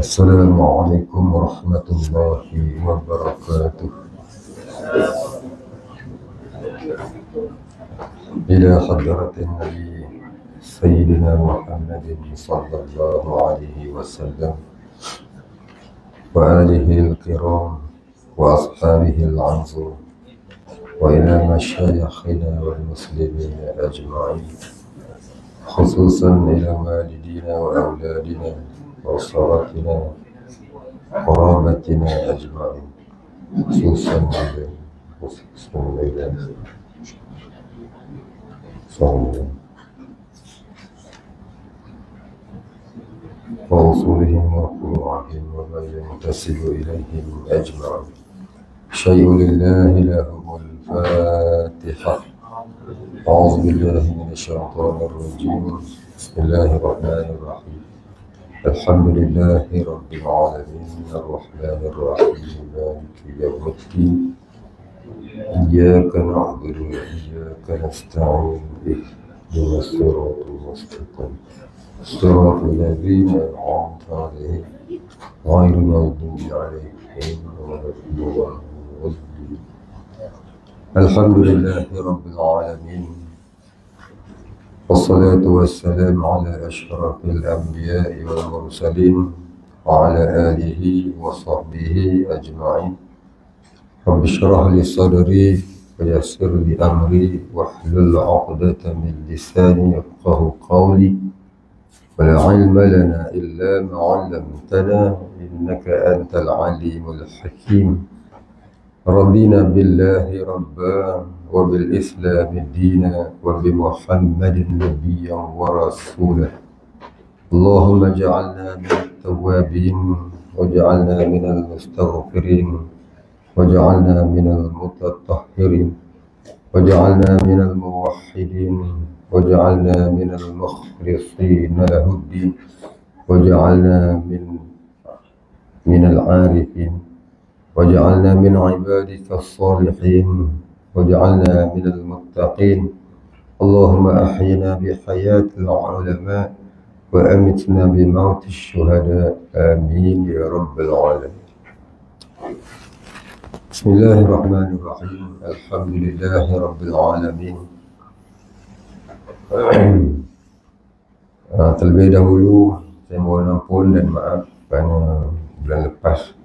Assalamualaikum warahmatullahi wabarakatuh. Ila hadratin Nabi Sayyidina Muhammadin sallallahu alaihi wasallam wa alihi al-kiram wa ashabihi al-anzur wa ila masyayikhina wal muslimin ajma'in, khususan ila walidina wa awladina wa usratina qarabatina ajma'in, khususan ila وأصولهم وفروعهم وما ينتسب إليهم أجمعين. شيء لله لهم الفاتحة. أعوذ بالله من الشيطان الرجيم. بسم الله الرحمن الرحيم. الحمد لله رب العالمين الرحمن الرحيم مالك يوم الدين. إياك نعبد وإياك نستعين اهدنا الصراط المستقيم صراط الذين أنعمت عليهم غير المغضوب عليهم ولا الضالين. الحمد لله رب العالمين، والصلاة والسلام على أشرف الأنبياء والمرسلين وعلى آله وصحبه أجمعين. رب اشرح لي صدري ويسر لي أمري واحلل عقدة من لساني يفقه قولي. ولا علم لنا إلا ما علمتنا إنك أنت العليم الحكيم. رضينا بالله ربا وبالإسلام دينا وبمحمد نبيا ورسولا. اللهم اجعلنا من التوابين واجعلنا من المستغفرين واجعلنا من المتطهرين واجعلنا من الموحدين واجعلنا من المخلصين له الدين واجعلنا من العارفين واجعلنا من عبادك الصالحين واجعلنا من المتقين. اللهم أحينا بحياة العلماء وأمتنا بموت الشهداء، آمين يا رب العالمين. Bismillahirrahmanirrahim. Alhamdulillahi Rabbil Alamin. Terlebih dahulu saya mohon ampun dan maaf kerana bulan lepas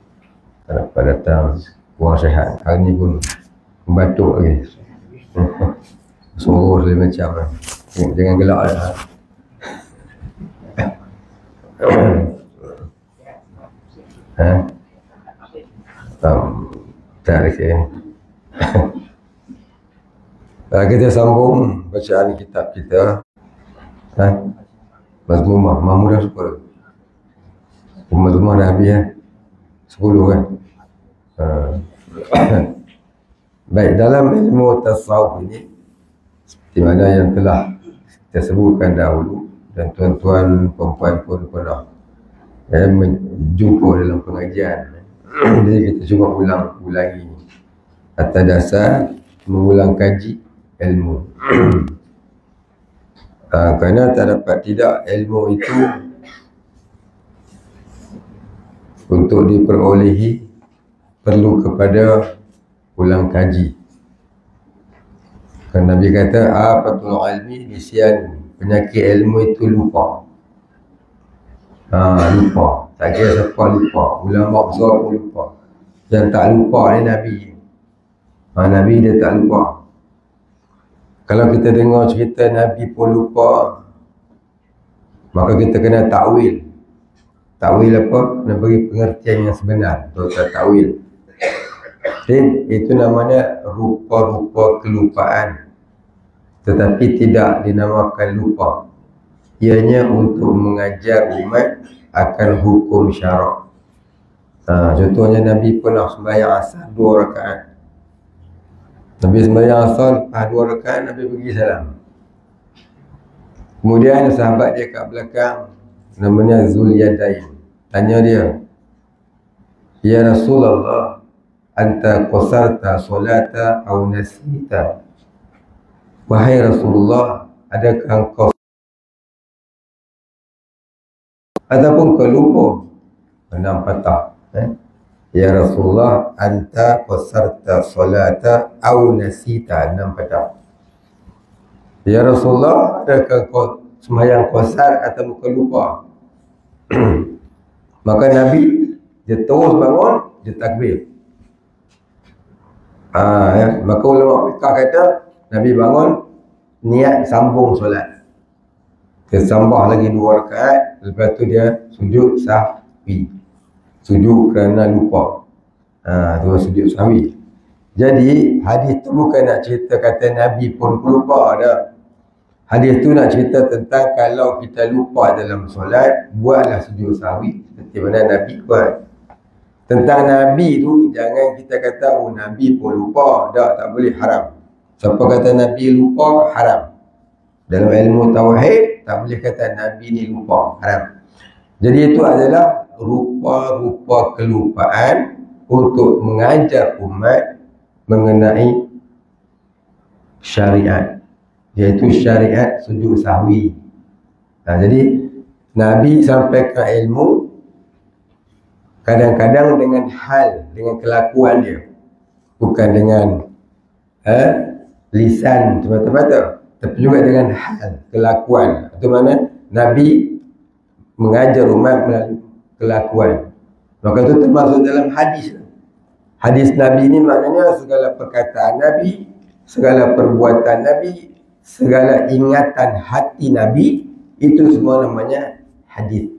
tak dapat datang, kurang sihat. Hari ni pun batuk lagi. Suruh dia macam jangan gelak lah. Tak lagi. Kita sambung bacaan kitab kita. Mazmumah, Mahmudah Syukur. Mazmumah dah habis 10 kan. Baik, dalam ilmu tasawuf ini seperti mana yang telah kita sebutkan dahulu dan tuan-tuan perempuan pun pernah menjumpa dalam pengajian. Jadi kita cuba ulangi atas dasar mengulang kaji ilmu. Kerana tak dapat tidak, ilmu itu untuk diperolehi perlu kepada ulang kaji. Kerana Nabi kata afatul ilmi nisyan, penyakit ilmu itu lupa. Lupa. Tak kira siapa lupa. Ulama besar pun lupa. Yang tak lupa ni Nabi. Nabi dia tak lupa. Kalau kita dengar cerita Nabi pun lupa, maka kita kena takwil. Takwil apa? Kena beri pengertian yang sebenar. Betul takwil. Dan itu namanya rupa-rupa kelupaan. Tetapi tidak dinamakan lupa. Ianya untuk mengajar umat akan hukum syarak. Contohnya Nabi pernah sembahyang asar 2 rakaat. Nabi sembahyang asar 2 rakaat, Nabi pergi salam. Kemudian sahabat dia kat belakang namanya Zulyadain tanya dia, ya Rasulullah, anta qasarta solata aw nasita? Wahai Rasulullah, adakah engkau ataupun kelupa enam patah. Ya Rasulullah, anta qasarta salata au nasita, enam patah. Ya Rasulullah, adakah kau sembahyang qasar atau kau lupa? Maka Nabi dia terus bangun, dia takbir. Maka ulama fiqh kata Nabi bangun, niat sambung solat. Dia sambah lagi 2 rakaat, lepas tu dia sujud sahwi. Sujud kerana lupa. Tu sujud sahwi. Jadi hadis tu bukan nak cerita kata Nabi pun lupa dah. Hadis tu nak cerita tentang kalau kita lupa dalam solat, buatlah sujud sahwi seperti mana Nabi buat. Tentang Nabi tu, jangan kita kata Nabi pun lupa. Tak boleh, haram. Siapa kata Nabi lupa, haram. Dalam ilmu tauhid, tak boleh kata Nabi ni lupa, haram. Jadi itu adalah rupa-rupa kelupaan untuk mengajar umat mengenai syariat, iaitu syariat sujud sahwi. Jadi Nabi sampaikan ilmu kadang-kadang dengan hal, dengan kelakuan dia, bukan dengan lisan semata-mata, tapi juga dengan hal, kelakuan. Itu mana Nabi mengajar umat melalui kelakuan. Maka itu termasuk dalam hadis. Hadis Nabi ini maknanya segala perkataan Nabi, segala perbuatan Nabi, segala ingatan hati Nabi, itu semua namanya hadis.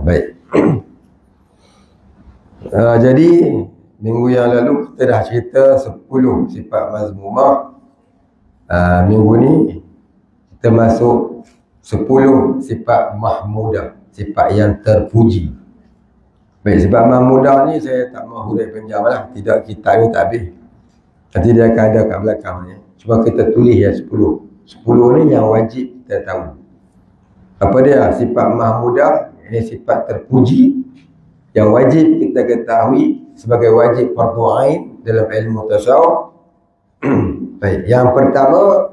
Baik. Jadi minggu yang lalu kita dah cerita 10 sifat mazmumah. Minggu ni kita masuk 10 sifat mahmudah, sifat yang terpuji. Baik, sifat mahmudah ni saya tak mahu huraikan panjang lah. Tidak, kitab ni tak habis. Nanti dia akan ada kat belakang ni. Cuma kita tulis ya 10. 10 ni yang wajib kita tahu. Apa dia? Sifat mahmudah, ini sifat terpuji yang wajib kita ketahui sebagai wajib fardhu ain dalam ilmu tasawuf. Baik, yang pertama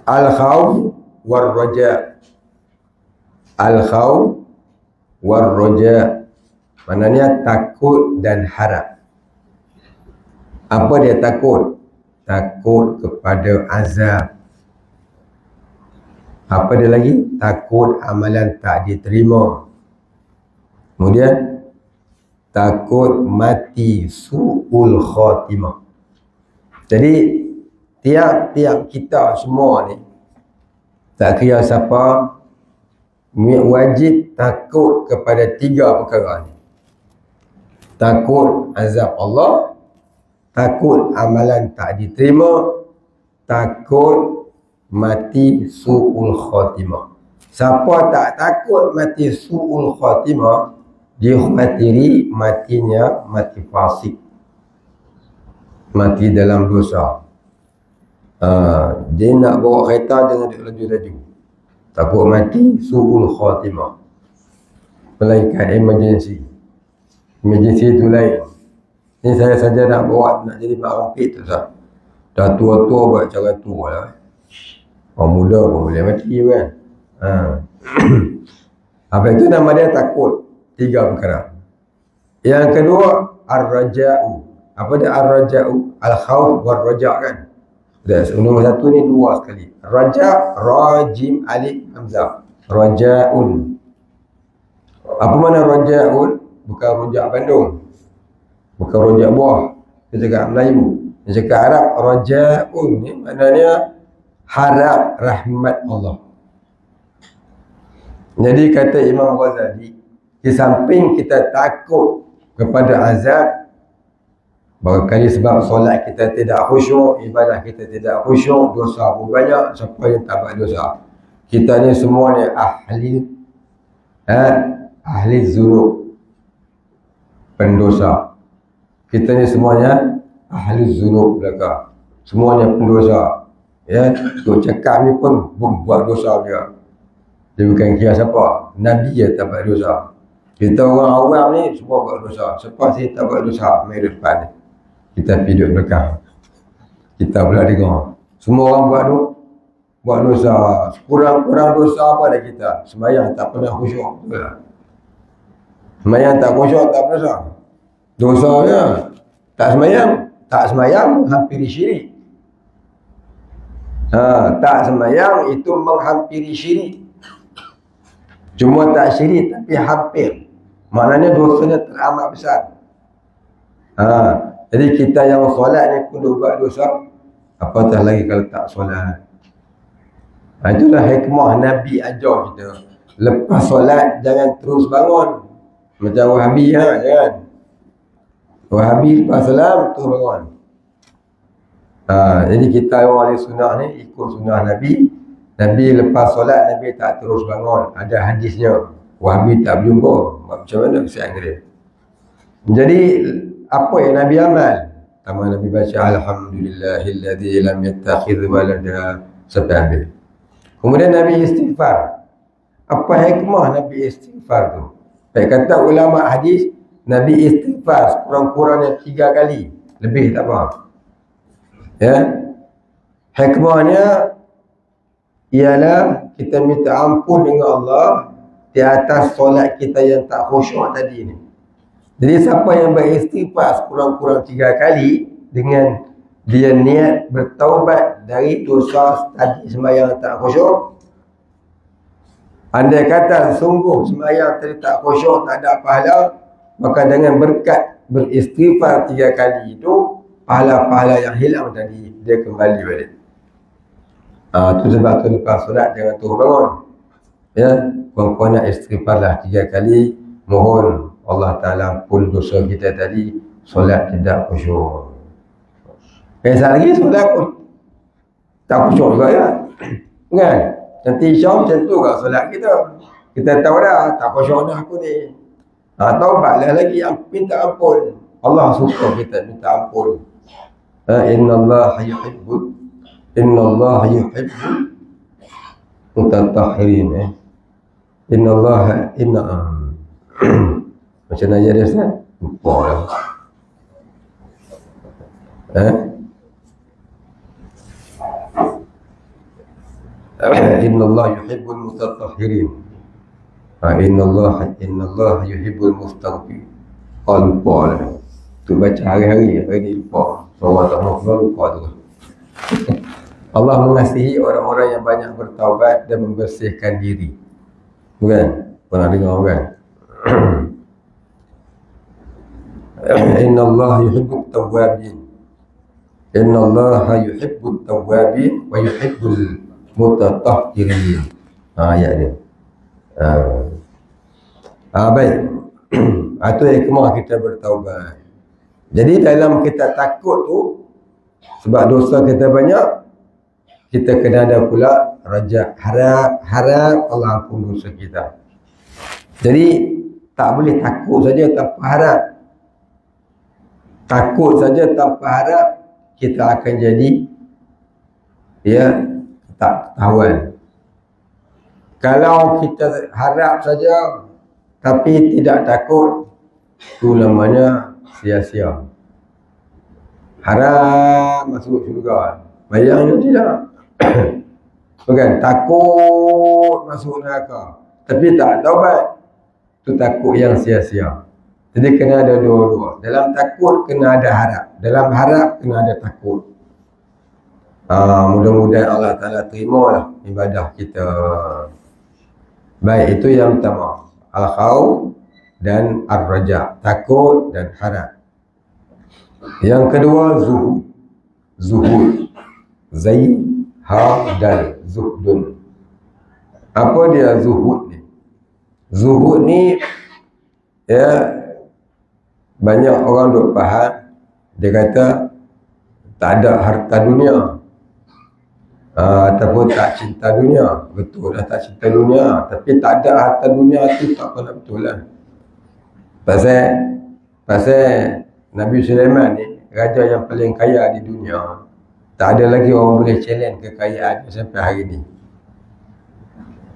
al-khawf war-raja. Al-khawf war-raja, maknanya takut dan harap. Apa dia takut? Takut kepada azab. Apa dia lagi? Takut amalan tak diterima. Kemudian takut mati, su'ul khatimah. Jadi tiap-tiap kita semua ni, tak kira siapa, wajib takut kepada 3 perkara ni. Takut azab Allah, takut amalan tak diterima, takut mati su'ul khatimah. Siapa tak takut mati su'ul khatimah, dia khatiri matinya mati fasik, mati dalam dosa. Dia nak bawa kereta jangan dia laju-laju, takut mati su'ul khatimah. Melainkan emergency itu lain. Ni saya saja nak bawa, nak jadi mak rampit tu sah. Dah tua-tua buat cara tua lah. Orang muda pun boleh mati kan. Apa itu nama dia takut. 3 perkara. Yang kedua ar-raja'u. Apa dia ar-raja'u? Al-khawf war-raja' kan. Nombor 1 ni 2 sekali. Raja, rajim, alif, hamzah. Raja'un. Apa mana raja'un? Bukan rojak Bandung, bukan rojak buah. Dia cakap Melayu, dia cakap Arab. Raja'un ni maknanya harap rahmat Allah. Jadi kata Imam Ghazali, di samping kita takut kepada azab, barangkali sebab solat kita tidak khusyuk, ibadah kita tidak khusyuk, dosa pun banyak. Siapa yang tak buat dosa? Kita ni semua ni ahli zunub, pendosa. Kita ni semuanya ahli zunub belaka, semuanya pendosa. Ya, untuk cakap ni pun buat dosa dia. Dia bukan kira siapa, Nabi je tak buat dosa. Kita orang awam ni semua buat dosa. Siapa sih tak buat dosa? Mari depan ni, kita pergi duduk belakang, kita pula dengar. Semua orang buat tu. buat dosa. Kurang-kurang dosa apa dah kita? Sembahyang tak pernah khusyuk. Betul tak? Sembahyang tak khusyuk tak berdosa. Dosanya tak sembahyang. Tak sembahyang hampiri syirik. Tak sembahyang itu menghampiri syirik. Cuma tak syirik tapi hampir. Maknanya dosanya teramat besar. Jadi kita yang solat ni pun buat dosa. Apatah lagi kalau tak solat. Itulah hikmah Nabi ajar kita. Lepas solat jangan terus bangun. Macam Wahabi jangan. Wahabi lepas salam terus bangun. Jadi kita orang ahli sunnah ni ikut sunnah Nabi. Nabi lepas solat Nabi tak terus bangun. Ada hadisnya. Wahabi tak berjumpa. Macam mana kesian dia? Jadi apa yang Nabi amal? Pertama Nabi baca Alhamdulillahilladzi lam yattakhidh walada sampai habis. Kemudian Nabi istighfar. Apa hikmah Nabi istighfar tu? Baik kata ulama hadis, Nabi istighfar kurang-kurangnya 3 kali. Lebih tak apa. Ya. Hikmahnya ialah kita minta ampun dengan Allah di atas solat kita yang tak khusyuk tadi ni. Jadi siapa yang beristighfar kurang-kurang 3 kali dengan dia niat bertaubat dari dosa tadi sembahyang tak khusyuk, andai kata sungguh sembahyang tadi tak khusyuk, tak ada pahala, maka dengan berkat beristighfar 3 kali itu, pahala-pahala yang hilang tadi dia kembali balik. Itu sebab tu lepas solat jangan terus bangun. Ya, puan-puan nak istighfarlah 3 kali, mohon Allah Ta'ala ampun dosa kita tadi, solat tidak khusyuk. Besar lagi solat tak khusyuk juga ya. Kan? Nanti insya macam tu kat solat kita. Kita tahu dah, tak khusyuk dah aku ni. Taubatlah lagi, minta ampun. Allah suka kita minta ampun. Innallaha yuhibbul mutatahhirin. Innallaha macam mana dia Ustaz? Lupa lah. Innallaha yuhibbul mutatahhirin. Innallaha yuhibbul mustaghfirin. Lupa lah. Tu baca hari-hari ni lupa. Orang tak mau lupa tu. Allah mengasihi orang-orang yang banyak bertaubat dan membersihkan diri. Bukan? Pernah dengar kan? Innallaha yuhibbut tawwabin. Innallaha yuhibbut tawwabin wa yuhibbul mutatahhirin. Ayat dia. Baik. Itu hikmah kita bertaubat. Jadi dalam kita takut tu, sebab dosa kita banyak, kita kena ada pula harap Allah ampun dosa kita. Jadi tak boleh takut saja tanpa harap. Takut saja tanpa harap, kita akan jadi tak ketahuan. Kalau kita harap saja tapi tidak takut, itu namanya sia-sia. Harap masuk syurga, bayangnya tidak. Bukan, takut masuk neraka tapi tak taubat, itu takut yang sia-sia. Jadi kena ada dua-dua. Dalam takut kena ada harap, dalam harap kena ada takut. Mudah-mudahan Allah Ta'ala terimalah ibadah kita. Baik, itu yang pertama, al-khawf dan ar-raja, takut dan harap. Yang kedua, zuhud. Zai, ha, dal, zuhdun. Apa dia zuhud ni? Zuhud ni banyak orang duk faham, dia kata tak ada harta dunia, ataupun tak cinta dunia. Betul lah, tak cinta dunia, tapi tak ada harta dunia tu tak pernah betul lah. Pasal Nabi Sulaiman ni raja yang paling kaya di dunia. Tak ada lagi orang boleh challenge kekayaan sampai hari ni.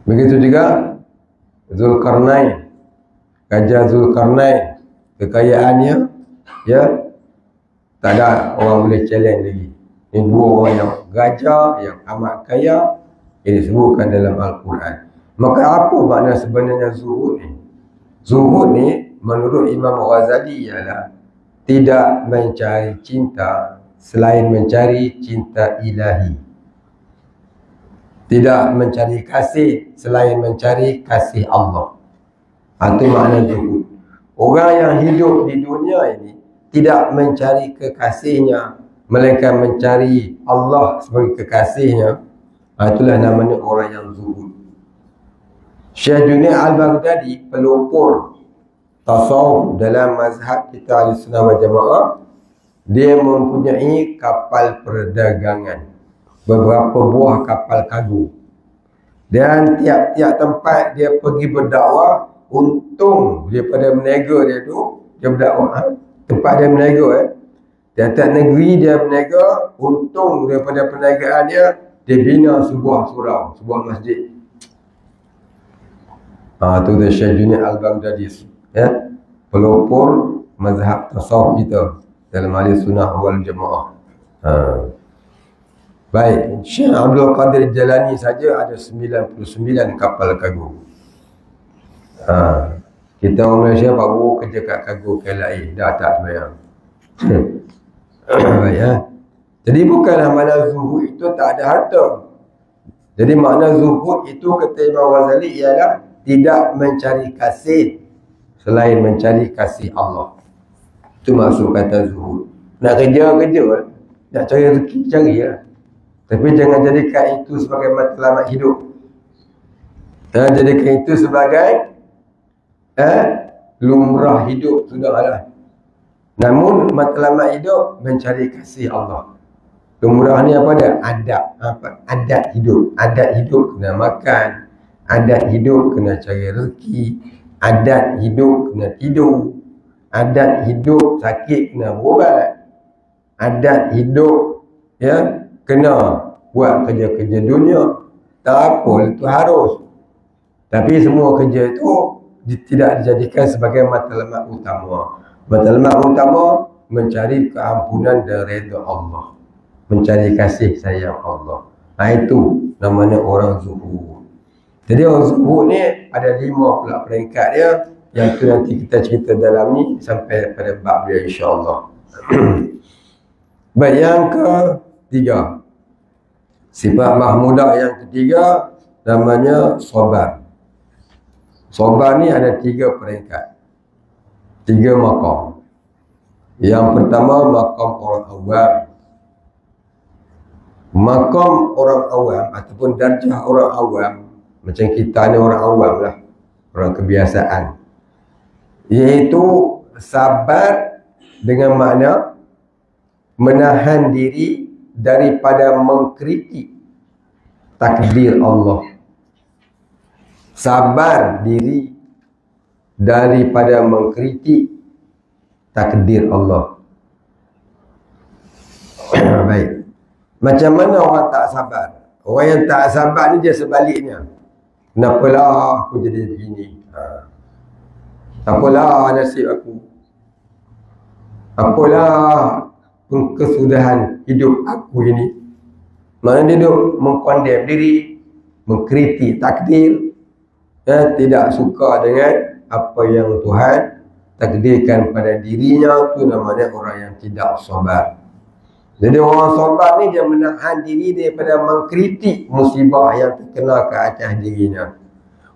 Begitu juga Zulkarnain, Raja Zulkarnain, kekayaannya tak ada orang boleh challenge lagi. Ini dua orang yang raja yang amat kaya, Ini disebutkan dalam Al-Quran. Maka apa makna sebenarnya zuhud ni? Zuhud ni menurut Imam Ghazali ialah tidak mencari cinta selain mencari cinta ilahi. Tidak mencari kasih selain mencari kasih Allah. Itu makna zuhud. Orang yang hidup di dunia ini tidak mencari kekasihnya, melainkan mencari Allah sebagai kekasihnya. Itulah namanya orang yang zuhud. Syekh Junaid Al-Baghdadi, pelopor tasawuf dalam mazhab kita Ahlussunnah wal Jamaah, dia mempunyai kapal perdagangan, beberapa buah kapal kargo. Dan tiap-tiap tempat dia pergi berdakwah, untung daripada berniaga dia tu, dia berdakwah tempat dia berniaga tiap-tiap negeri dia berniaga, untung daripada perniagaan dia bina sebuah surau, sebuah masjid. Tu dia Syekh Junaid Al-Baghdadi, pelopor mazhab tasawuf kita dalam Ahlussunnah wal Jamaah. Baik, Syekh Abdul Qadir Jalani saja ada 99 kapal kargo. Kita orang Malaysia baru kerja kat kargo KLIA, dah tak sembahyang. Baik, Jadi bukanlah makna zuhud itu tak ada harta. Jadi makna zuhud itu kata Imam Ghazali ialah tidak mencari kasih selain mencari kasih Allah. Itu maksud kata zuhud. Nak kerja, nak cari rezeki, cari lah. Tapi jangan jadikan itu sebagai matlamat hidup. Jangan jadikan itu sebagai lumrah hidup, sudahlah. Namun matlamat hidup mencari kasih Allah. Lumrah ni apa dia? Adat hidup. Adat hidup kena makan, adat hidup kena cari rezeki, adat hidup kena tidur, adat hidup sakit kena berubat, adat hidup kena buat kerja-kerja dunia. Tak apa, itu harus. Tapi semua kerja itu tidak dijadikan sebagai matlamat utama. Matlamat utama mencari keampunan dan redha Allah, mencari kasih sayang Allah. Itu namanya orang zuhud. Jadi orang zuhud ni ada 5 pula peringkat dia. Yang tu nanti kita cerita dalam ni sampai pada bab dia, insya-Allah. Baik, yang ketiga, sifat mahmudah yang ketiga namanya sabar. Sabar ni ada 3 peringkat, 3 maqam. Yang pertama maqam orang awam. Maqam orang awam ataupun darjah orang awam, macam kita ni orang awam lah, orang kebiasaan, iaitu sabar dengan makna menahan diri daripada mengkritik takdir Allah. Sabar diri daripada mengkritik takdir Allah. Baik. Macam mana orang tak sabar? Orang yang tak sabar ni dia sebaliknya. Kenapalah aku jadi begini? Apalah nasib aku? Apalah kesudahan hidup aku ini? Mana dia duduk mengkondem diri, mengkritik takdir, tidak suka dengan apa yang Tuhan takdirkan pada dirinya. Itu namanya orang yang tidak sabar. Jadi orang sabar ni dia menahan diri daripada mengkritik musibah yang terkena ke atas dirinya.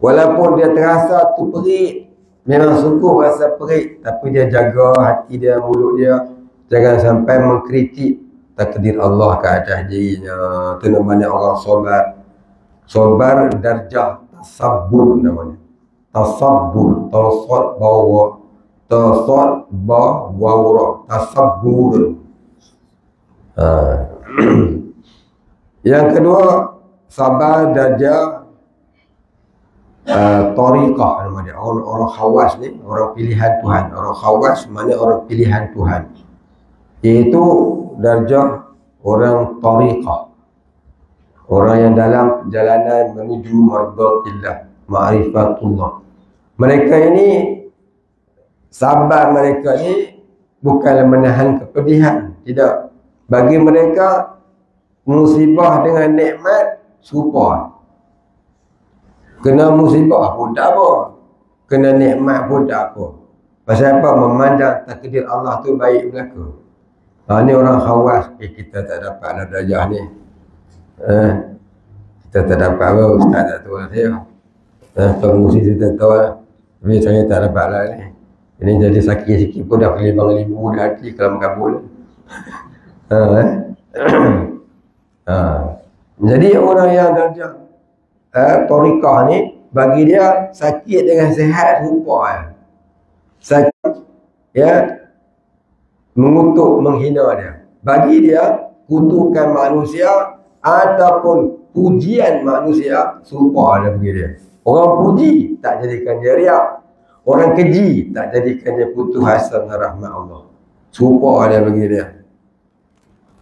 Walaupun dia terasa tu perit, memang sungguh rasa perit, tapi dia jaga hati dia, mulut dia, jangan sampai mengkritik takdir Allah ke atas dirinya. Itu namanya orang sabar. Sabar darjah tasabbur namanya. Tasabbur, tasad bawa, tasad bawa, tasabbur. Yang kedua, sabar darjah tariqah namanya. Orang khawas ni, orang pilihan Tuhan. Orang khawas mana orang pilihan Tuhan, iaitu darjah orang tariqah, orang yang dalam perjalanan menuju mardatillah, ma'rifatullah. Mereka ini, sabar mereka ni bukanlah menahan kepedihan, tidak. Bagi mereka musibah dengan nikmat serupa. Kena musibah pun tak apa, kena nikmat pun tak apa. Pasal apa? Memandang takdir Allah tu baik belaka. Ni orang khawas. Kita tak dapat lah darjah ni. Kita tak dapat apa, ustaz tak tahu lah saya. Pengusi saya tak tahu lah. Tapi saya tak dapat lah ni. Ini jadi sakit sikit pun dah kelibang libu dah hati kalau makabul. Jadi orang yang darjah tariqah ni, bagi dia sakit dengan sihat rupa sakit mengutuk, menghina dia. Bagi dia kutukan manusia ataupun pujian manusia serupa dia bagi dia. Orang puji tak jadikan dia riak, orang keji tak jadikan dia putus asa dengan rahmat Allah. Serupa dia bagi dia.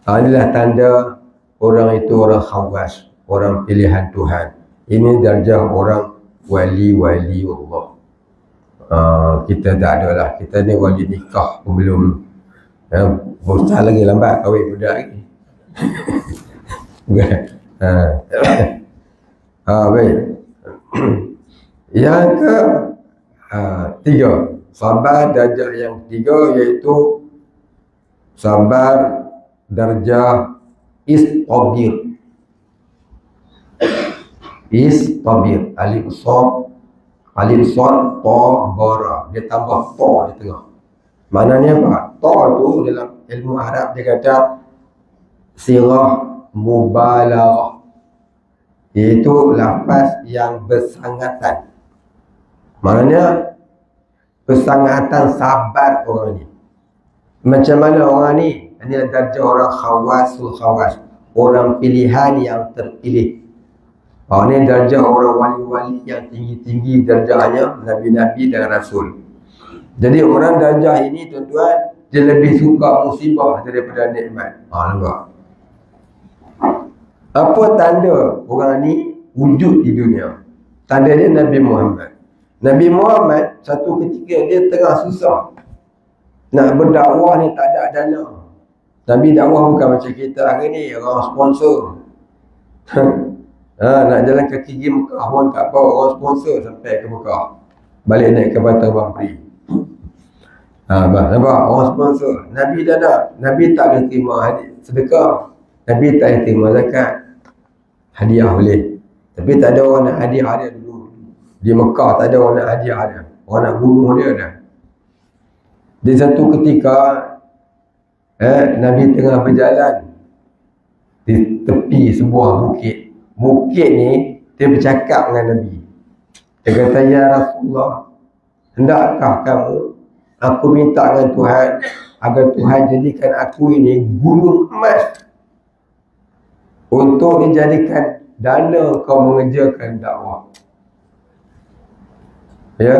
Inilah tanda orang itu orang khawas, orang pilihan Tuhan. Ini darjah orang wali-wali Allah. Kita tak ada lah. Kita ni wali nikah pun belum. Bosah lagi lambat kahwin budak lagi. Baik. Yang ketiga, sabar darjah yang ketiga iaitu sabar darjah istabir. Istabir, alif sad ta bara, dia tambah ta di tengah. Maknanya apa? Ta tu dalam ilmu Arab dia kata sirah mubalaghah, iaitu lafaz yang bersangatan. Maknanya bersangatan sabar orang ni. Macam mana orang ni? Ini adalah darjah orang khawasul khawas, orang pilihan yang terpilih. Ini darjah orang wali-wali yang tinggi-tinggi darjahnya, Nabi-Nabi dan Rasul. Jadi orang darjah ini tuan-tuan, dia lebih suka musibah daripada nikmat. Nampak? Apa tanda orang ni wujud di dunia? Tanda dia Nabi Muhammad. Nabi Muhammad satu ketika dia tengah susah. Nak berdakwah ni tak ada dana. Nabi dakwah bukan macam kita hari ni, orang sponsor. Nak jalan kaki pergi Mekah pun tak apa, orang sponsor sampai ke Mekah. Balik naik ke Batam Bampri. Nampak? Orang sponsor. Nabi dah ada. Nabi tak boleh terima sedekah. Nabi tak boleh terima zakat. Hadiah boleh. Tapi tak ada orang nak hadiah dia dulu. Di Mekah tak ada orang nak hadiah dia. Orang nak bunuh dia dah. Di satu ketika Nabi tengah berjalan di tepi sebuah bukit. Bukit ni dia bercakap dengan Nabi. Dia kata, ya Rasulullah, hendakkah kamu aku minta dengan Tuhan agar Tuhan jadikan aku ini gunung emas untuk dijadikan dana kau mengerjakan dakwah. Ya?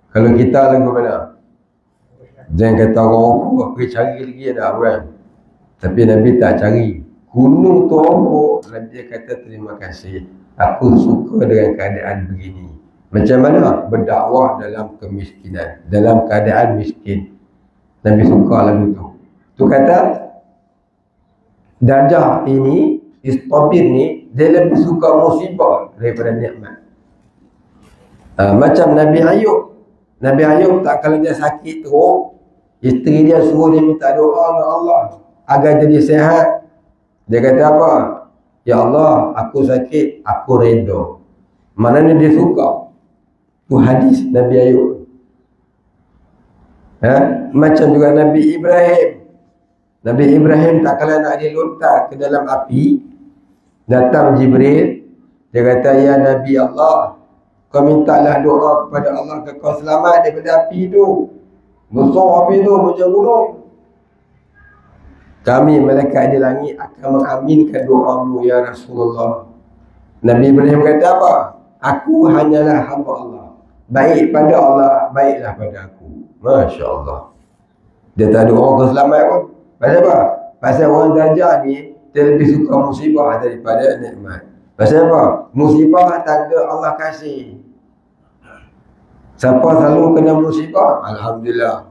Kalau kita lagu mana? Jangan kata orang pergi cari lagi ada orang. Tapi Nabi tak cari. Gunung tu Nabi dia kata terima kasih. Aku suka dengan keadaan begini. Macam mana? Berdakwah dalam kemiskinan, dalam keadaan miskin. Nabi suka lagu tu. Tu kata darjah ini, istabir ni, dia lebih suka musibah daripada nikmat. Macam Nabi Ayub. Nabi Ayub tak, kalau dia sakit teruk, isteri dia suruh dia minta doa dengan Allah agar jadi sihat. Dia kata apa? Ya Allah, aku sakit, aku redha. Maknanya dia suka. Tu hadis Nabi Ayub. Macam juga Nabi Ibrahim. Nabi Ibrahim tak kala nak dia lontar ke dalam api, datang Jibril. Dia kata, ya Nabi Allah, kau mintalah doa kepada Allah agar kau selamat daripada api tu. Besar api tu macam gunung. Kami malaikat di langit akan mengaminkan doamu ya Rasulullah. Nabi Ibrahim kata apa? Aku hanyalah hamba Allah. Baik pada Allah, baiklah pada aku. Masya Allah. Dia tak ada orang selamat pun. Pasal apa? Pasal orang darjah ni, dia lebih suka musibah daripada nikmat. Pasal apa? Musibah tanda Allah kasih. Siapa selalu kena musibah, alhamdulillah.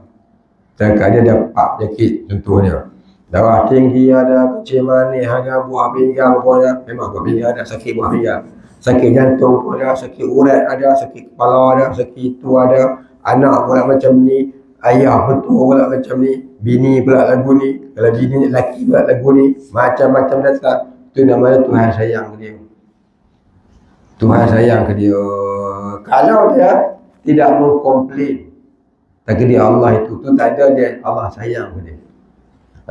Cakap dia dapat penyakit contohnya. Darah tinggi ada, kecil manis ada, buah pinggang pun ada. Memang buah pinggang ada, sakit buah pinggang. Sakit jantung pun ada, sakit urat ada, sakit kepala ada, sakit itu ada. Anak pula macam ni, ayah betul pula macam ni, bini pula lagu ni, kalau bini lelaki pula lagu ni, macam-macam datang. Itu namanya Tuhan sayang ke dia. Tuhan sayang ke dia. Kalau dia tidak mengkomplain, takdir Allah itu tak ada, dia Allah sayang ke dia.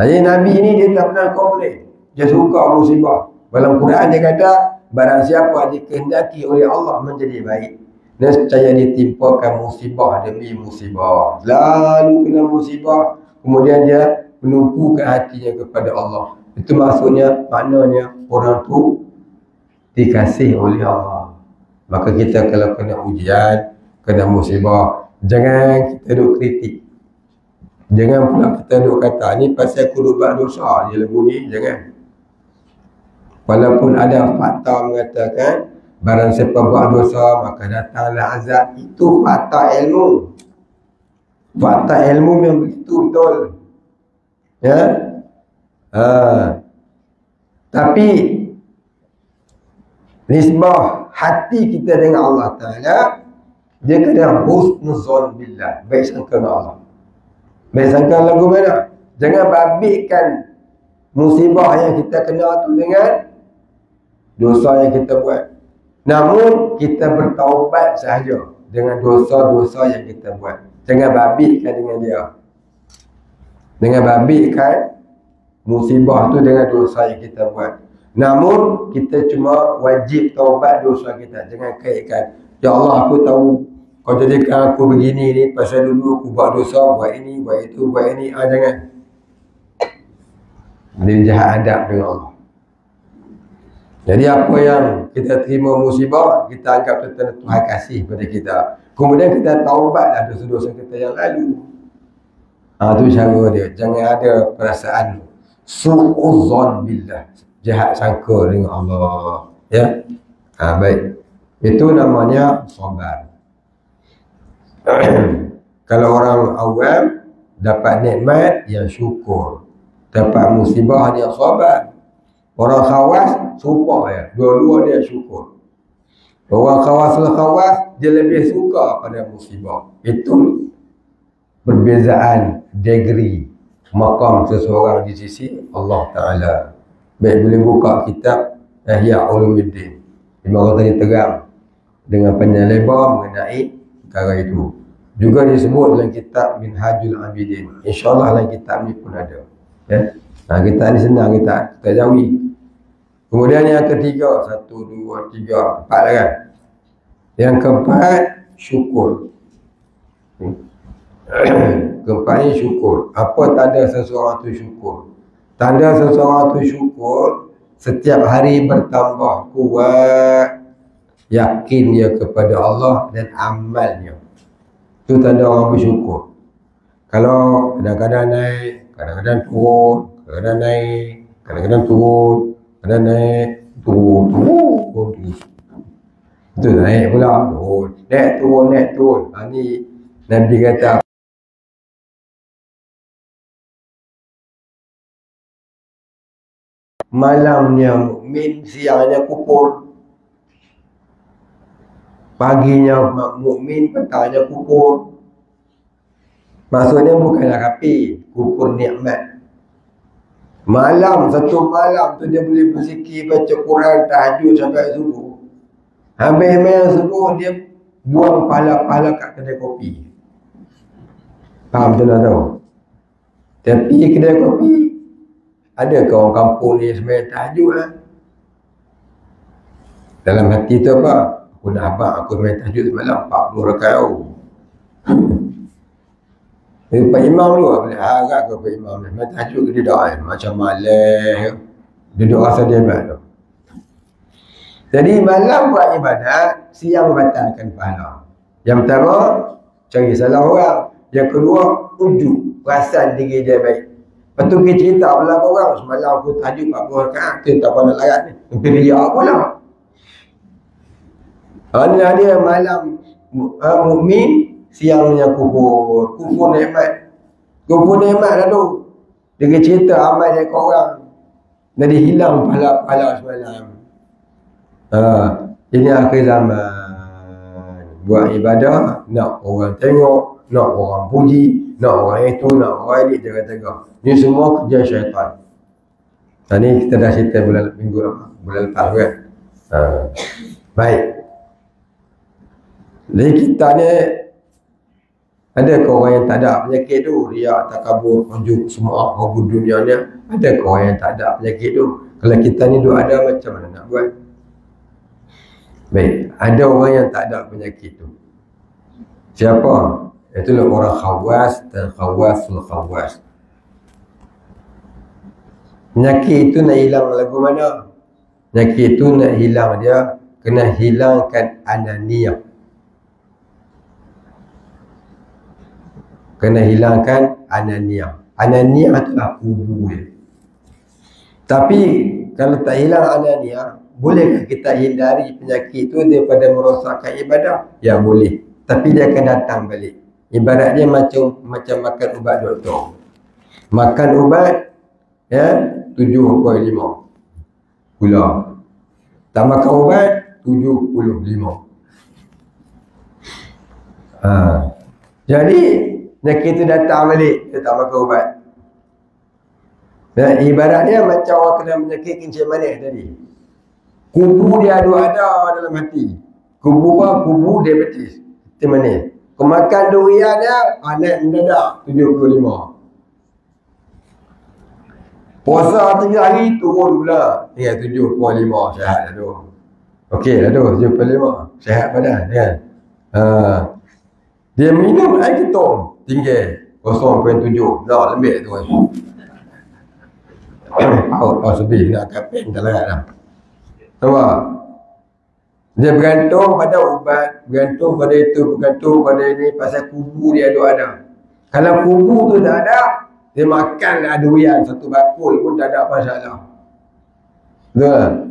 Jadi Nabi ni dia tak pernah komplain. Dia suka musibah. Dalam Quran dia kata, barang siapa dikehendaki oleh Allah menjadi baik, nescaya ditimpakan musibah demi musibah. Lalu kena musibah, kemudian dia menumpukan hatinya kepada Allah. Itu maksudnya, maknanya orang tu dikasih oleh Allah. Maka kita kalau kena ujian, kena musibah, jangan kita duk kritik. Jangan pula kita duk kata, ni pasal aku duk buat dosa je lagu ni, jangan. Walaupun ada fakta mengatakan, barang siapa buat dosa, maka datanglah azab. Itu fakta ilmu. Fakta ilmu yang begitu betul. Ya. Tapi, nisbah hati kita dengan Allah Ta'ala, dia kena husnuzon billah, baik sangka dengan Allah. Baik sangka lagu mana? Jangan babitkan musibah yang kita kena tu dengan dosa yang kita buat. Namun kita bertaubat sahaja dengan dosa-dosa yang kita buat. Jangan babitkan dengan dia. Jangan babitkan musibah tu dengan dosa yang kita buat. Namun kita cuma wajib taubat dosa kita. Jangan kaitkan, ya Allah aku tahu kau jadikan aku begini ni pasal dulu aku buat dosa, buat ini, buat itu, buat ini. Jangan. Dia jahat adab dengan Allah. Jadi apa yang kita terima musibah, kita anggap tentang Tuhan kasih pada kita. Kemudian kita taubatlah dosa-dosa kita yang lalu. Itu cara dia. Jangan ada perasaan su'uzzon billah, jahat sangka dengan Allah. Ya. Baik. Itu namanya sabar. Kalau orang awam dapat nikmat, yang syukur. Dapat musibah, dia sabar. Orang khawas, sumpah ya. Dua-dua dia syukur. Orang khawas, dia lebih suka pada musibah. Itu perbezaan degree maqam seseorang di sisi Allah Ta'ala. Baik, boleh buka kitab Ihya Ulumuddin. Memang tadi terang dengan panjang lebar mengenai perkara itu. Juga disebut dalam kitab Minhajul Abidin. InsyaAllah dalam kitab ni pun ada. Ya? Kitab ni senang kita jauhi. Kemudian yang ketiga, 1, 2, 3, 4 lah kan. Yang keempat, syukur. Keempat ni syukur. Apa tanda seseorang tu syukur? Tanda seseorang tu syukur, setiap hari bertambah kuat yakin dia kepada Allah dan amalnya. Itu tanda orang bersyukur. Kalau kadang-kadang naik, kadang-kadang turun, kadang-kadang naik, kadang-kadang turun, kadang naik, turun. Itu naik pula, turun. Naik turun. Ni Nabi kata, malamnya mukmin, siangnya kufur. Paginya mukmin, petangnya kufur. Maksudnya bukanlah kafir, kufur nikmat. Satu malam tu dia boleh berzikir, baca Quran, tahajud sampai subuh. Habis subuh dia buang pahala-pahala kat kedai kopi. Faham tu nak tahu? Tapi kedai kopi, ada ke orang kampung ni sembahyang tahajud Dalam hati tu apa? Aku nak abang aku sembahyang tahajud semalam 40 rakaat. Pak Imam tu boleh harap ke Pak Imam ni sembahyang tahajud ke tidak macam malas duduk rasa dia tu. Jadi malam buat ibadat, siang batalkan pahala. Yang pertama, cari salah orang. Yang kedua, ujuk perasan diri dia baik. Lepas tu kita cerita belakang orang, semalam aku tahajud 40 rakaat, kita tak pernah larat ni. Mungkin dia pula. Hanya dia malam mukmin, siangnya kufur. Kufur nikmat. Kufur nikmat dah tu. Dia cerita amal dia ke orang. Jadi hilang pahala semalam. Ini akhir zaman. Buat ibadah, nak orang tengok, nak orang puji, nak orang itu, nak orang ini, jaga-jaga. Ini semua kerja syaitan. Ni kita dah cerita bulan lepas kan. Baik. Jadi kita ni ada ke orang yang tak ada penyakit tu, riak, takabur, ujub, semua hubud dunia ni, ada ke orang yang tak ada penyakit tu? Kalau kita ni duk ada, macam mana nak buat? Baik, ada orang yang tak ada penyakit tu. Siapa? Itulah orang khawas dan khawasul khawas. Penyakit itu nak hilang lagu mana? Penyakit itu nak hilang dia, kena hilangkan ananiyah. Kena hilangkan ananiyah. Ananiyah itulah kubu dia. Tapi kalau tak hilang ananiyah, bolehkah kita hindari penyakit itu daripada merosakkan ibadah? Ya boleh. Tapi dia akan datang balik. Ibarat dia macam makan ubat doktor. Makan ubat ya 7.5 gula. Tak makan ubat 75. Jadi penyakit itu datang balik, dia tak makan ubat. Dan ibarat dia macam orang kena penyakit kencing manis tadi. Kubu dia ada dalam hati. Kubu apa? Kubu diabetes, kencing manis. Kemakan durian dia, naik mendadak 75. Puasa 3 hari turun pula. Ya 7.5, sihat dah tu. Okey dah tu, 7.5. Sihat badan kan. Dia minum air ketum tinggi 0.7. Nak lembik tu kan. Out sebih nak kapin tak larat dah. Nampak? Dia bergantung pada ubat, bergantung pada itu, bergantung pada ini, pasal kubu dia ada. Kalau kubu tu tak ada, dia makan durian satu bakul pun tak ada masalah. Betul?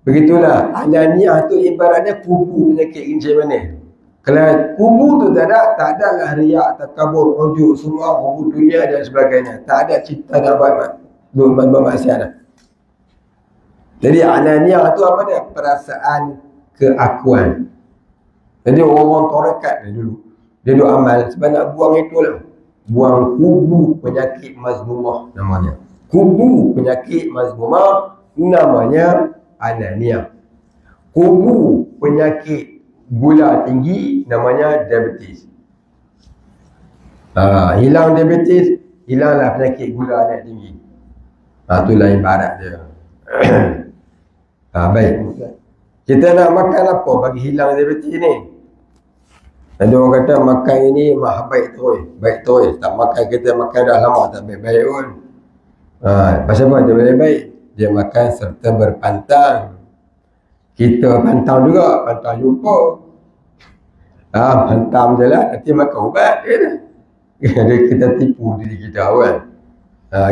Begitulah. Ananiyah tu ibaratnya kubu penyakit kencing manis. Kalau kubu tu tak adalah riak, takabur, ujub, semua hubud dunia dan sebagainya. Tak ada cipta nak buat maksiat dah. Jadi ananiyah tu apa dia? Perasaan keakuan. Jadi orang tarekat ni dulu, dia duk amal sebab nak buang itulah. Buang kubu penyakit mazmumah namanya. Kubu penyakit mazmumah namanya ananiyah. Kubu penyakit gula tinggi namanya diabetes. Hilang diabetes, hilanglah penyakit gula naik tinggi. Itulah ibarat dia. Baik. Kita nak makan apa bagi hilang diabetes ni? Ada orang kata makan ini baik terus. Tak makan, kita makan dah lama tak baik-baik pun. Pasal apa dia baik-baik? Dia makan serta berpantang. Kita pantang juga, pantang jumpa. Pantang je lah, nanti makan ubat je lah. Kita tipu diri kita kan.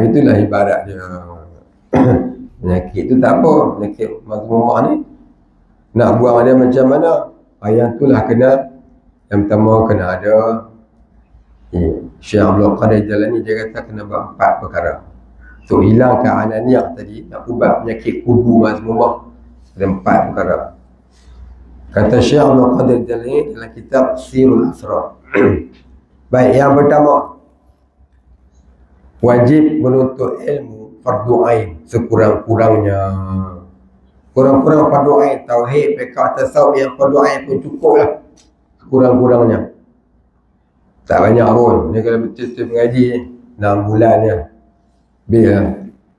Itulah ibarat dia. Penyakit tu tak apa. Penyakit mazmumah ni nak buang dia macam mana? Yang itulah kena. Yang pertama kena ada Syekh Abdul Qadir Jalani, dia kata kena buat 4 perkara. So hilangkan ananiyah tadi, nak ubat penyakit kubu mazmumah, ada 4 perkara. Kata Syekh Abdul Qadir Jalani dalam kitab Sirul Asrar. Baik, yang pertama, wajib menuntut ilmu fardu ain sekurang-kurangnya. Kurang-kurang fardu ain, tauhid, fiqh, tasawuf yang fardu ain pun cukup lah. Kurang-kurangnya. Tak banyak pun. Dia kalau betul-betul mengaji 6 bulan je. Biar lah.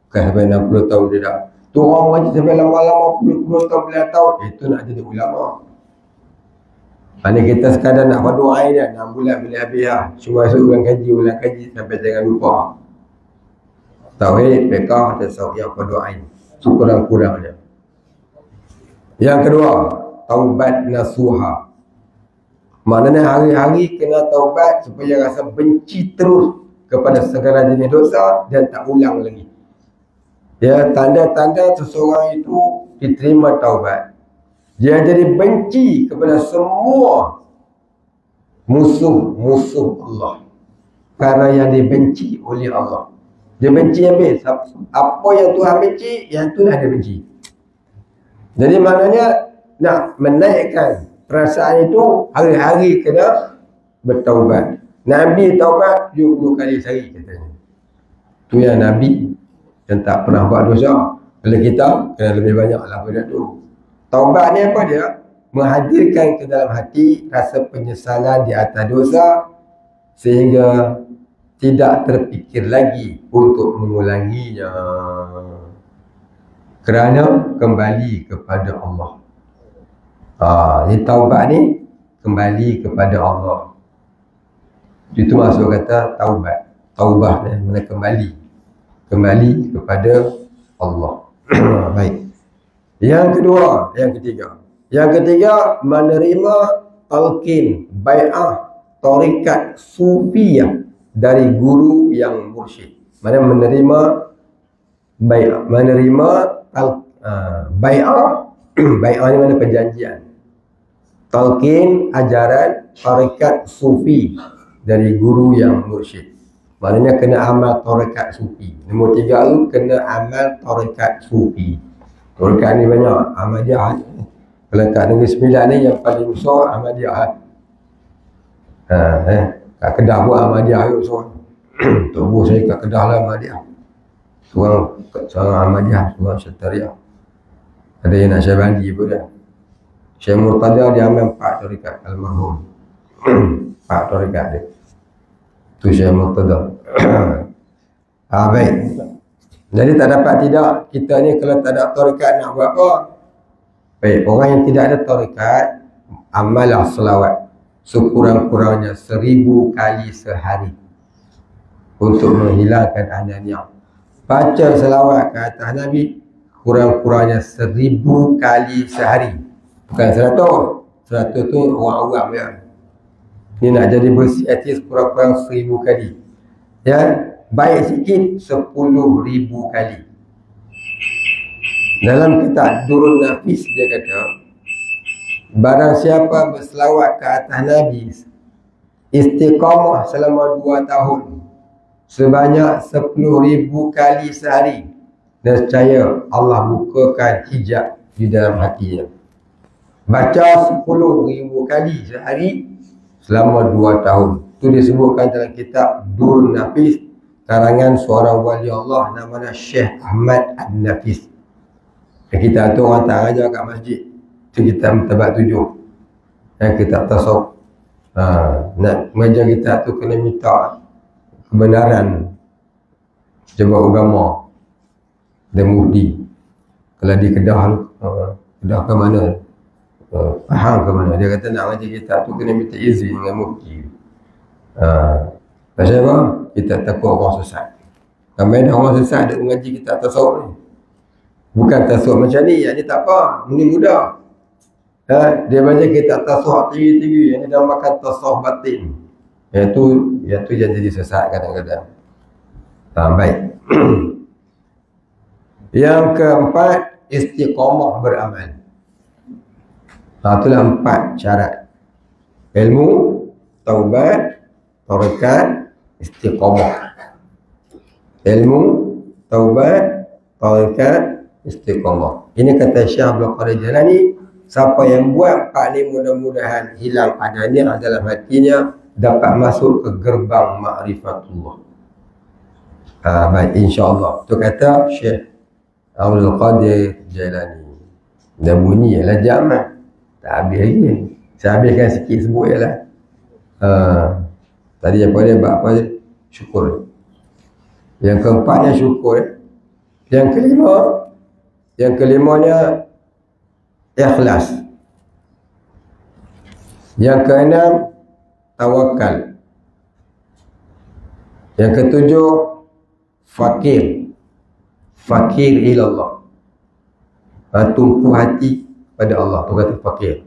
Bukan sampai 60 tahun dia dah. Tu orang mengaji sampai lama-lama 10 tahun, belasan tahun. Itu nak jadi ulama. Ini kita sekadar nak fardu ain dia. 6 bulan boleh habis lah. Cuma esok ulang kaji sampai jangan lupa. Tauhid, fiqh, tasawuf yang fardu ain. Kurang-kurangnya. Yang kedua, taubat nasuha. Maknanya hari-hari kena taubat supaya rasa benci terus kepada segala jenis dosa dan tak ulang lagi. Ya, tanda-tanda seseorang itu diterima taubat. Dia jadi benci kepada semua musuh-musuh Allah. perkara yang dibenci oleh Allah. Dia benci habis. Apa yang Tuhan benci, yang tu dah dia benci. Jadi maknanya nak menaikkan perasaan itu, hari-hari kena bertaubat. Nabi taubat 70 kali sehari katanya. Tu yang Nabi yang tak pernah buat dosa. Kalau kita kena lebih banyak lah benda tu. Taubat ni apa dia? Menghadirkan ke dalam hati rasa penyesalan di atas dosa sehingga tidak terfikir lagi untuk mengulanginya, kerana kembali kepada Allah. Ini taubat ni kembali kepada Allah. Itu maksud kata taubat. Taubah ni mana kembali kepada Allah. Baik. Yang ketiga menerima talqin bai'ah tarikat sufiyah dari guru yang mursyid. Mana menerima bai'ah, bai'ah bai'ah ni mana perjanjian. Talqin ajaran tarikat sufi dari guru yang mursyid. Maknanya kena amal tarikat sufi. Nombor 3 tu kena amal tarikat sufi. Tarikat ni banyak, Ahmadiyah. Kalau kat Negeri Sembilan ni yang paling besar Ahmadiyah. Kat Kedah pun Ahmadiyah tu besar. Tok Bu saya kat Kedah lah Ahmadiyah. Seorang Ahmadiyah, seorang Syariah. Ada yang nak Syabandi pun dah. Syekh Murtada dia ambil 4 tarikat almarhum. 4 tarikat dia. Tu Syekh Murtada. Baik. Jadi tak dapat tidak, kita ni kalau tak ada tarikat nak buat apa? Baik, orang yang tidak ada tarikat, amalah selawat sekurang-kurangnya 1000 kali sehari untuk menghilangkan ananiah. Baca selawat ke atas Nabi kurang-kurangnya 1000 kali sehari. Bukan 100. 100 tu orang awam ya. Ni nak jadi bersih hati kurang-kurang 1000 kali. Ya, baik sikit 10,000 kali. Dalam kitab Durrun Nafis dia kata, barang siapa berselawat ke atas Nabi istiqamah selama 2 tahun sebanyak 10,000 kali sehari, nescaya Allah bukakan hijab di dalam hatinya. Baca 10,000 kali sehari selama 2 tahun. Itu disebutkan dalam kitab Durrun Nafis karangan seorang wali Allah namanya Syekh Ahmad An-Nafis. Kita tu orang tak ajar kat masjid. Itu kita Martabat 7. Yang kita tasawuf. Nak mengajar kita tu kena minta kebenaran sebab agama dan mufti. Kalau di Kedah Kedah ke mana? Pahang ke mana? Dia kata nak mengajar kita tu kena minta izin dengan mufti. Pasal apa? Kita takut orang sesat. Ramai dah orang sesat ada mengaji kita tasawuf ni. Bukan tasawuf macam ni, yang ni tak apa, ini mudah. Dia baca kita tasawuf tinggi-tinggi, yang ni dah makan tasawuf batin. Yang tu yang jadi sesat kadang-kadang. Baik. Yang keempat, istiqamah beramal. Itulah 4 syarat. Ilmu, taubat, tarikat, istiqamah. Ilmu, taubat, tarikat, istiqamah. Ini kata Syekh Abdul Qadir Jalani, siapa yang buat 4 ni mudah-mudahan hilang adanya dalam hatinya, dapat masuk ke gerbang ma'rifatullah. Baik, insya-Allah. Tu kata Syekh Abdul Qadir Jalani. Dah bunyi ialah jam lah. Tak habis lagi. Saya habiskan sikit sebut ialah. Tadi apa dia buat apa dia? Syukur. Yang keempatnya syukur. Yang kelimanya ikhlas. Yang keenam tawakal. Yang ketujuh fakir. Fakir ilallah. Tumpu hati pada Allah. Tu kata fakir.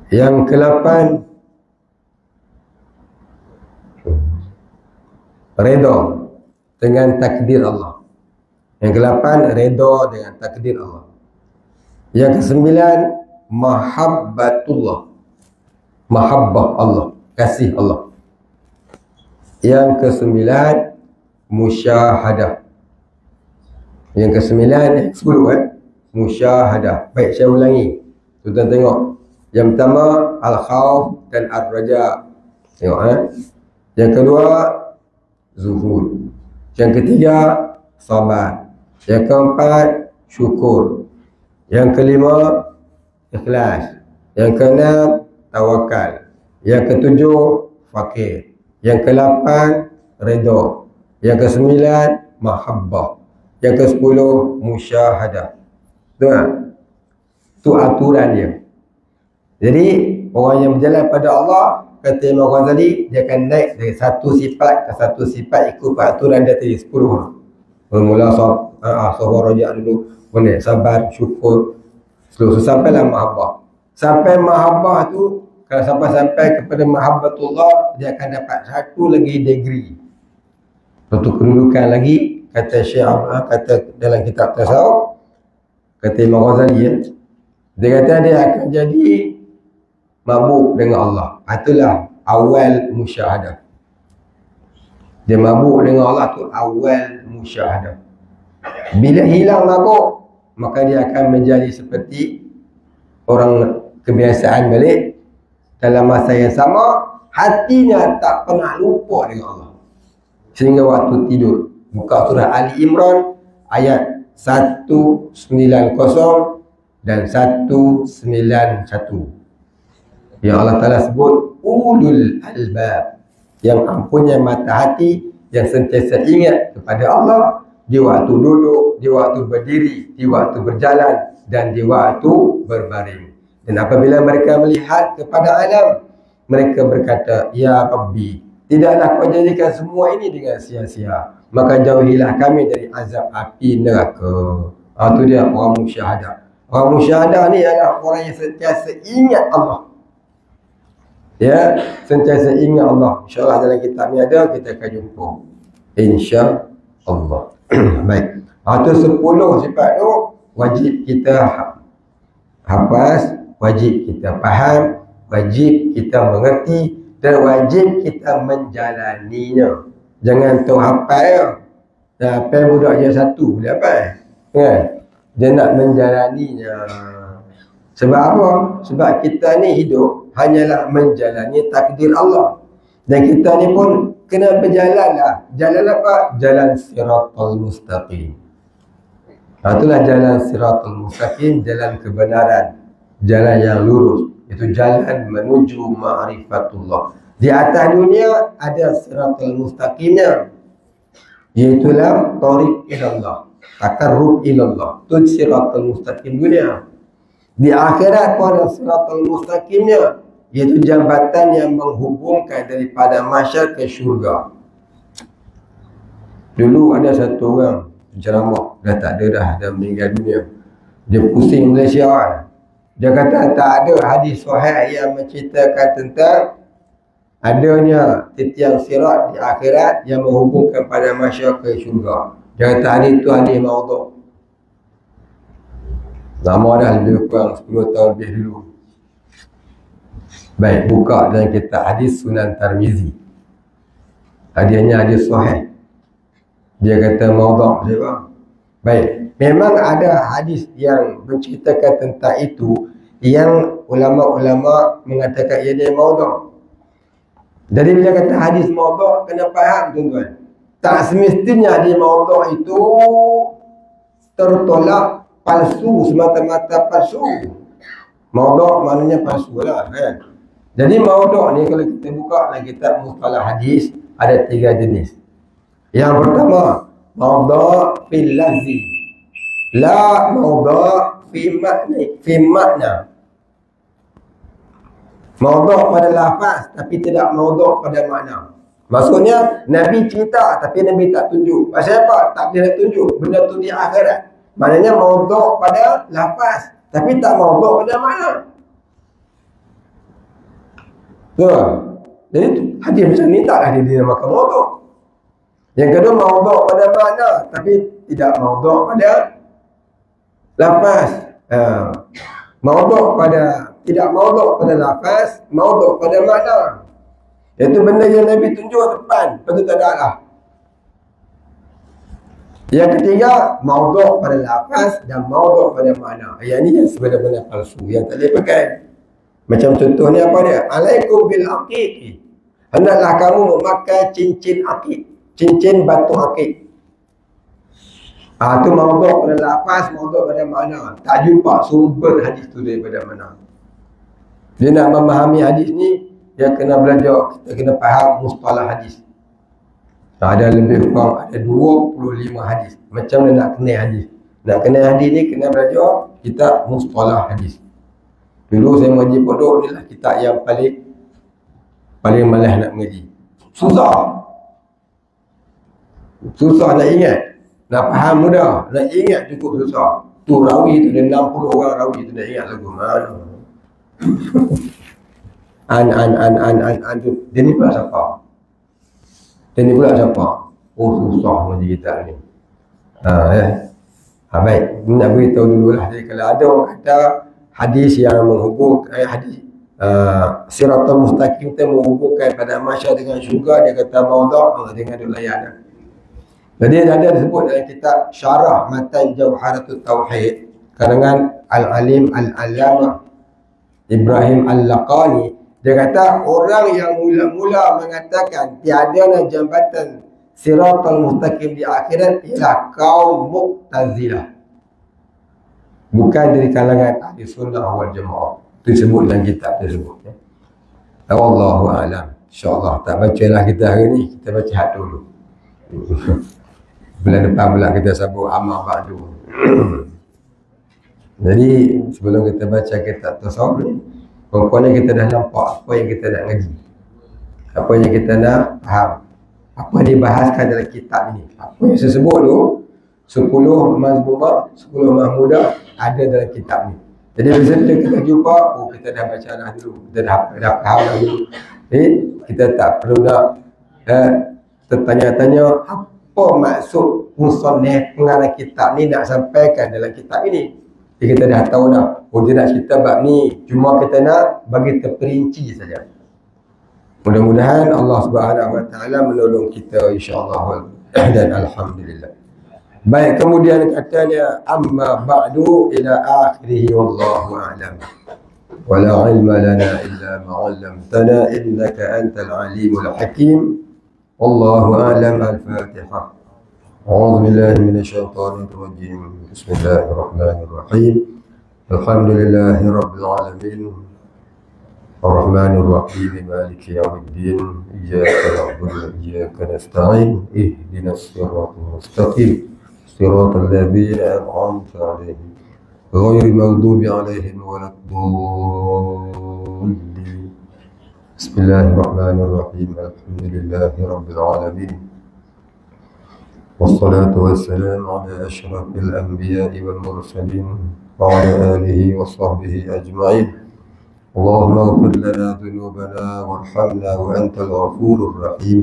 Yang ke-8 redha dengan takdir Allah. Yang ke-8 redha dengan takdir Allah. Yang ke-9 mahabbatullah. Mahabbah Allah, kasih Allah. Yang ke-9 musyahadah. Yang ke-9 10 musyahadah. Baik, saya ulangi. Tuan tengok. Yang pertama al-khauf dan ar-raja. Tengok Yang kedua zuhud. Yang ketiga sabar. Yang keempat syukur. Yang kelima ikhlas. Yang keenam tawakal. Yang ketujuh fakir. Yang ke-8 redha. Yang ke-9 mahabbah. Yang ke-10 musyahadah. Betul tak? Itu aturan dia. Jadi orang yang berjalan pada Allah, kata Imam Ghazali, dia akan naik dari satu sifat ke satu sifat ikut peraturan dia tadi 10. Bermula sabar rajak dulu, kemudian sabar, syukur, seluruh sampailah mahabbah. Sampai mahabbah tu, kalau sampai kepada mahabbatullah, dia akan dapat satu lagi degree, satu kedudukan lagi. Kata Syekh kata dalam kitab tasawuf, kata Imam Ghazali, dia kata dia akan jadi mabuk dengan Allah. Itulah awal musyahadah. Dia mabuk dengan Allah tu awal musyahadah. Bila hilang mabuk, maka dia akan menjadi seperti orang kebiasaan balik. Dalam masa yang sama, hatinya tak pernah lupa dengan Allah. Sehingga waktu tidur, buka surah Ali Imran ayat 190 dan 191. Yang Allah Ta'ala sebut ulul albab, yang mempunyai mata hati, yang sentiasa ingat kepada Allah di waktu duduk, di waktu berdiri, di waktu berjalan, dan di waktu berbaring. Dan apabila mereka melihat kepada alam, mereka berkata, Ya Rabbi, tidaklah kau jadikan semua ini dengan sia-sia, maka jauhilah kami dari azab api neraka. Itu dia orang musyahadah. Orang musyahadah ni adalah orang yang sentiasa ingat Allah. Ya, sentiasa ingat Allah. InsyaAllah dalam kitab ni ada, kita akan jumpa. InsyaAllah. Baik. Itu 10 sifat tu wajib kita hafaz, wajib kita faham, wajib kita mengerti, dan wajib kita menjalaninya. Jangan tahu hafal ya. Hafal budak je satu boleh hafal. Kan? Dia nak menjalaninya. Sebab apa? Sebab kita ni hidup hanyalah menjalani takdir Allah. Dan kita ni pun kena berjalan lah. Jalan apa? Jalan siratal mustaqim. Itulah jalan siratal mustaqim, jalan kebenaran, jalan yang lurus. Itu jalan menuju ma'rifatullah. Di atas dunia ada siratal mustaqimnya, iaitulah tariq ilallah, takarrub ilallah. Itu siratal mustaqim dunia. Di akhirat pun ada siratal mustaqimnya, iaitu jambatan yang menghubungkan daripada mahsyar ke syurga. Dulu ada satu orang ceramah, dah tak ada dah meninggal dunia. Dia pusing Malaysia kan. Dia kata tak ada hadis sahih yang menceritakan tentang adanya titian sirat di akhirat yang menghubungkan pada mahsyar ke syurga. Dia kata hadis itu hadis maudhu'. Lama dah, lebih kurang 10 tahun lebih dulu. Baik, buka dalam kitab hadis Sunan Tirmizi. Hadisnya hadis sahih. Dia kata maudhu'. Baik, memang ada hadis yang menceritakan tentang itu, yang ulama-ulama mengatakan ia dia maudhu'. Jadi bila kata hadis maudhu', kena faham tuan-tuan, tak semestinya hadis maudhu' itu tertolak, palsu, semata-mata palsu. Maudhu' maknanya palsu lah kan. Jadi maudhu' ni kalau kita buka dalam kitab mustalah hadis, ada 3 jenis. Yang pertama, maudhu' fil lafzi, la maudhu' fi makna. Maudhu' pada lafaz tapi tidak maudhu' pada makna. Maksudnya Nabi cerita tapi Nabi tak tunjuk. Pasal apa? Tak boleh tunjuk benda tu di akhirat. Maknanya maudhu' pada lafaz tapi tak maudhu' pada makna. Jadi hadis macam ni taklah dia dinamakan maudhu'. Yang kedua, maudhu' pada makna tapi tidak maudhu' pada lafaz. Maudhu' pada, tidak maudhu' pada lafaz, maudhu' pada makna. Iaitu benda yang Nabi tunjuk depan, lepas tu tak ada lah. Yang ketiga, maudhu' pada lafaz dan maudhu' pada makna. Yang ni yang sebenarnya palsu, yang tak boleh pakai. Macam contohnya apa dia? Alaikum bil aqiqi. Hendaklah kamu memakai cincin aqiq, cincin batu aqiq. Itu maudhu' pada lafaz, maudhu' pada makna. Tak jumpa sumber hadis tu daripada mana. Dia nak memahami hadis ni, dia kena belajar, kita kena faham mustalah hadis. Ada lebih kurang, ada 25 hadis. Macam mana nak kenal hadis? Nak kenal hadis ni kena belajar kitab mustalah hadis. Dulu saya mengaji pondok ni lah kitab yang paling malas nak mengaji. Susah nak ingat. Nak faham mudah, nak ingat cukup susah. Tu rawi tu, ada 60 orang rawi tu nak ingat lagu mana. An tu. Dia ni pula siapa? Oh, susah mengaji kitab ni. Baik, nak beritahu dululah. Jadi kalau ada orang kata hadis yang menghubungkan hadis Siratal Mustaqim itu menghubungkan pada masyarakat dengan syurga, dia kata maudhu' dengan layan. Jadi ada disebut dalam kitab Syarah Matan Jawharatul Tauhid karangan Al-Alim Al-Allamah Ibrahim Al-Laqani. Dia kata orang yang mula-mula mengatakan tiada jambatan Siratal Mustaqim di akhirat ialah kaum Mu'tazilah. Bukan dari kalangan Ahli Sunnah wal Jamaah. Itu sebut dalam kitab tersebut. Wallahu a'lam. InsyaAllah tak bacalah kita hari ni, kita baca had dulu. Bulan depan pula kita sabut amal ba'du. Jadi sebelum kita baca kitab tasawuf ni, pokoknya kita dah nampak apa yang kita nak ngaji, apa yang kita nak faham, apa yang dibahaskan dalam kitab ini. Apa yang saya sebut tu 10 mazmumah, 10 mahmudah ada dalam kitab ni. Jadi bila kita jumpa, kita dah baca dah dulu, kita dah faham dah dulu. Jadi kita tak perlu nak tertanya-tanya apa maksud musannif pengarang kitab ni nak sampaikan dalam kitab ini. Jadi kita dah tahu dah, dia nak cerita bab ni, cuma kita nak bagi terperinci saja. Mudah-mudahan Allah Subhanahu Wa Taala menolong kita insya-Allah dan alhamdulillah. Baik, kemudian katanya amma ba'du ila akhirih wallahu a'lam. Wala ilma lana illa ma 'allamtana innaka antal alimul hakim. Wallahu a'lam. Al-Fatihah. أعوذ بالله من الشيطان الرجيم. بسم الله الرحمن الرحيم. الحمد لله رب العالمين الرحمن الرحيم مالك يوم الدين إياك نعبد وإياك نستعين اهدنا الصراط المستقيم صراط الذين أنعمت عليهم غير المغضوب عليهم ولا الضالين. بسم الله الرحمن الرحيم. الحمد لله رب العالمين والصلاة والسلام على أشرف الأنبياء والمرسلين وعلى آله وصحبه أجمعين. اللهم اغفر لنا ذنوبنا وارحمنا وأنت الغفور الرحيم.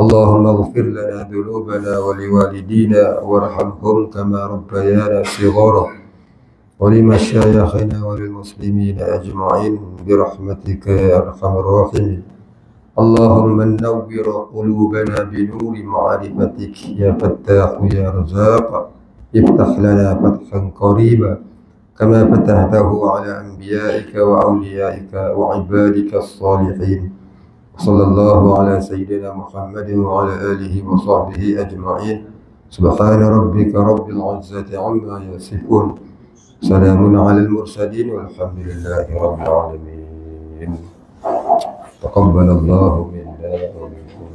اللهم اغفر لنا ذنوبنا ولوالدينا وارحمهم كما ربيانا صغارا ولمشايخنا وللمسلمين أجمعين برحمتك يا أرحم الراحمين. اللهم نور قلوبنا بنور معرفتك يا فتاح يا رزاق. افتح لنا فتحا قريبا كما فتحته على أنبيائك وأوليائك وعبادك الصالحين. صلى الله على سيدنا محمد وعلى آله وصحبه أجمعين. سبحان ربك رب العزة عما يصفون. سلام على المرسلين والحمد لله رب العالمين. تقبل الله منا ومنكم.